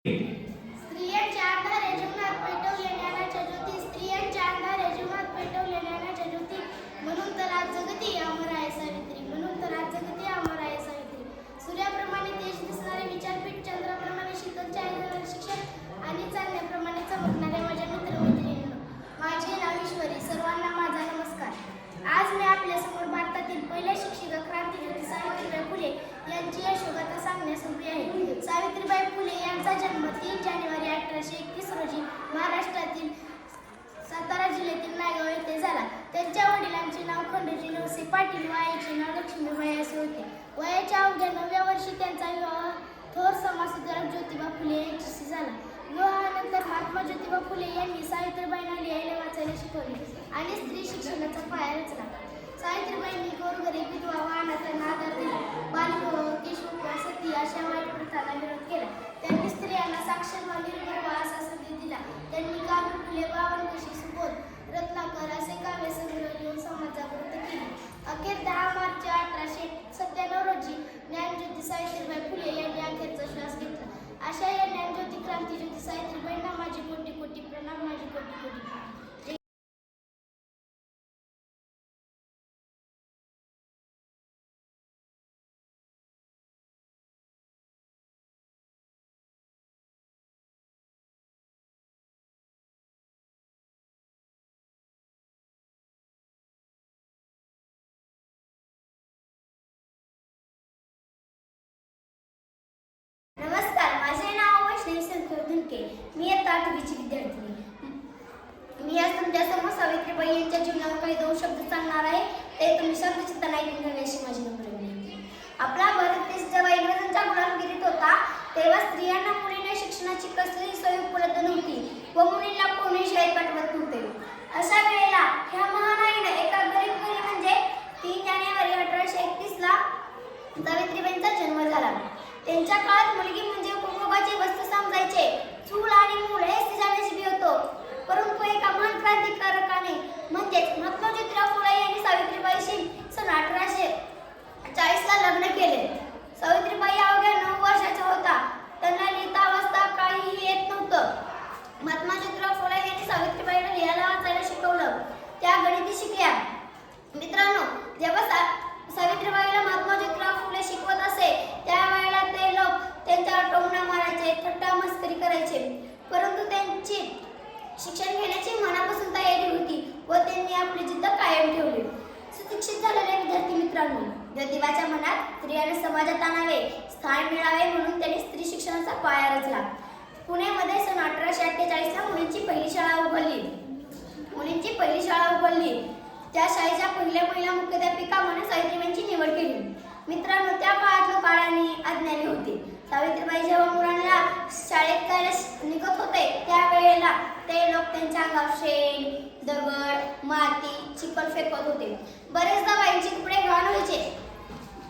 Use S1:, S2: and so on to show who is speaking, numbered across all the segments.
S1: स्त्रियांच्या आधारे जीवनात पेटवले ज्ञानाच्या ज्योती, स्त्रियांच्या आधारे जीवनात पेटवले ज्ञानाच्या ज्योती, म्हणून तर आज जगती अमर आहे सावित्री, म्हणून तर आज जगती अमर आहे सावित्री. सूर्याप्रमाणे तेज दिसणारे विचारपीठ, चंद्राप्रमाणे शीतल छाया देणारे शिक्षण आणि चांदण्याप्रमाणे चमकणारे माझ्या मित्रमैत्रिणींनो, माझे नाव ईश्वरी, सर्वांना माझा नमस्कार. आज मी आपल्या समोर भारतातील पहिल्या शिक्षिका क्रांतिज्योती सावित्रीबाई फुले यांची यशोगाथा सांगण्यास उभी आहे. सावित्रीबाई फुले यांचा जन्म 3 जानेवारी 1831 रोजी महाराष्ट्रातील सातारा जिल्ह्यातील नायगाव येथे झाला. त्यांच्या वडिलांचे नाव खंडोजी नवसे पाटील व आईचे नाव लक्ष्मीबाई असे होते. वयाच्या अवघ्या 9व्या वर्षी त्यांचा विवाह थोर समाजसुधारक ज्योतिबा फुले यांच्याशी झाला. विवाहानंतर महात्मा ज्योतिबा फुले यांनी सावित्रीबाईंना लिहायला वाचायला शिकवले आणि स्त्री शिक्षणाचा पाया रचला. सावित्रीबाईंनी गोरगरीब, विधवा व अनाथांना आधार दिला. बालविवाह, केशविवाह, सती अशा वाईट प्रथांना विरोध केला. त्यांनी स्त्रियांना साक्षर व निर्भय असा संदेश दिला. त्यांनी काव्य, फुले, बावनकशी, सुबोध, रत्नाकर असे काव्यसंग्रह लिहून समाज जागृत केले. अखेर 10 मार्च 1897 रोजी ज्ञानज्योती सावित्रीबाई फुले यांनी अखेरचा श्वास घेतला. अशा या ज्ञानज्योती क्रांतिज्योती सावित्रीबाईंना माझे कोटी कोटी प्रणाम, माझे कोटी कोटी प्रणाम.
S2: नमस्कार, माझे नाव वैष्णवी शंकर धुनके. मी इयत्ता 8वीची विद्यार्थिनी. मी आज तुमच्यासमोर सावित्रीबाई यांच्या जीवनावर काही 2 शब्द सांगणार आहे. ते तुम्ही शांतचित्ताने ऐकून घ्यावे अशी माझी नम्र विनंती. आपला भारत देश जेव्हा इंग्रजांच्या गुलामगिरीत होता तेव्हा स्त्रियांना मुलींना शिक्षणाची कसलीही सोय उपलब्ध नव्हती व मुलींना कोणी शाळेत पाठवत नव्हते. अशा वेळेला ह्या महान आईने एका गरीब घरी म्हणजे 3 जानेवारी 1831 ला सावित्रीबाईंचा जन्म झाला. त्यांच्या काळात मुलगी म्हणजे उपभोगाची वस्तू समजायचे. चूल आणि मूल हे तिच्या नशिबी होतो. परंतु एका महान क्रांतिकारकाने म्हणजेच महात्मा ज्योतिराव फुले यांनी सावित्रीबाईशी सन 1840 ला लग्न केले. सावित्रीबाई अवघ्या 9 वर्षाच्या होता. त्यांना लिहिता वाचता काहीही येत नव्हतं. महात्मा ज्योतिराव फुले यांनी सावित्रीबाईला लिहायला वाचायला शिकवलं. त्या गणिती शिकल्या. मित्रांनो, जेव्हा सावित्रीबाईला महात्मा ज्योतिराव फुले शिकवत असे त्यावेळेला ते लोक त्यांच्यावर टोमणा मारायचे, थट्टा मस्करी करायचे. परंतु त्यांची शिक्षण घेण्याची मनापासून तयारी होती व त्यांनी आपली जिद्द कायम ठेवली. सुशिक्षित झालेले विद्यार्थी मित्रांनो, ज्योतिबाच्या मनात स्त्रियांना समाजात आणावे, स्थान मिळावे म्हणून त्यांनी स्त्री शिक्षणाचा पाया रचला. पुण्यामध्ये सन 1848 ला मुलींची पहिली शाळा उघडली. त्या शाळेच्या पहिल्या महिला मुख्याध्यापिका म्हणून सावित्रीबाईंची निवड केली. मित्रांनो, त्या काळात लोक काळाने अज्ञानी होते. सावित्रीबाई जेव्हा मुलांना शाळेत जायला निघत होते त्यावेळेला ते लोक त्यांच्या अंगावर शेण, दगड, माती, चिखल फेकत होते. बरेचदा बाईंचे कपडे घाण व्हायचे.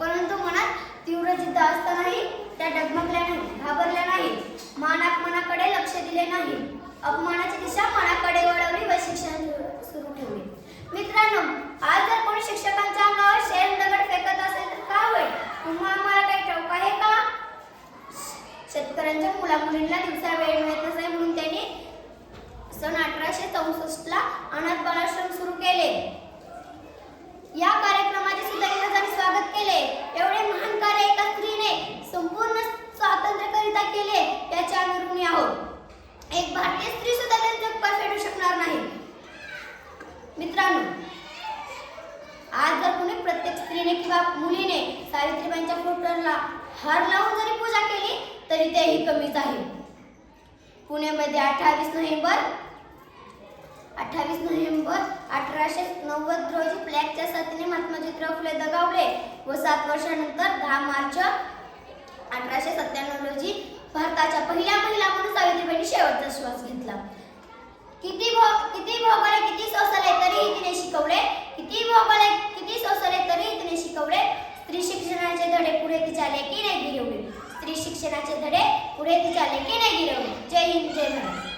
S2: परंतु मनात तीव्र जिद्द असतानाही त्या डगमगल्या नाही, घाबरल्या नाही, मनाकडे लक्ष दिले नाही. अपमानाची दिशा मनाकडे वळवली व शिक्षण सुरू ठेवले. मित्रांनो, आज जर कोणी शिक्षकांच्या अंगावर शेण, दगड फेकत असेल तर काय होईल? तुम्हा आम्हाला काही ठाऊक आहे का? शेतकऱ्यांच्या मुला-मुलींना दिवसा वेळ मिळत नसे म्हणून त्यांनी सन 1864 ला अनाथ बालाश्रम सुरू केले. या कार्यक्रमाचे सुद्धा इंग्रजांनी स्वागत केले. एवढे महान कार्य एका स्त्रीने संपूर्ण स्वातंत्र्यकरिता केले याचे आम्ही ऋणी आहोत. एक भारतीय स्त्री सुद्धा त्यांचे पाय फेडू शकणार नाही. मित्रांनो, आज जर कोणी प्रत्येक स्त्रीने किंवा मुलीने सावित्रीबाईंच्या फोटोला हार लावून जरी पूजा केली तरी तेही कमीच आहे. पुण्यामध्ये 28 नोव्हेंबर 1890 रोजी फ्लॅगच्या साथीने महात्मा ज्योतिराव फुले दगावले व 7 वर्षानंतर 10 मार्च 1897 रोजी भारताच्या पहिल्या महिला म्हणून सावित्रीबाईंनी शेवटचा श्वास घेतला. किती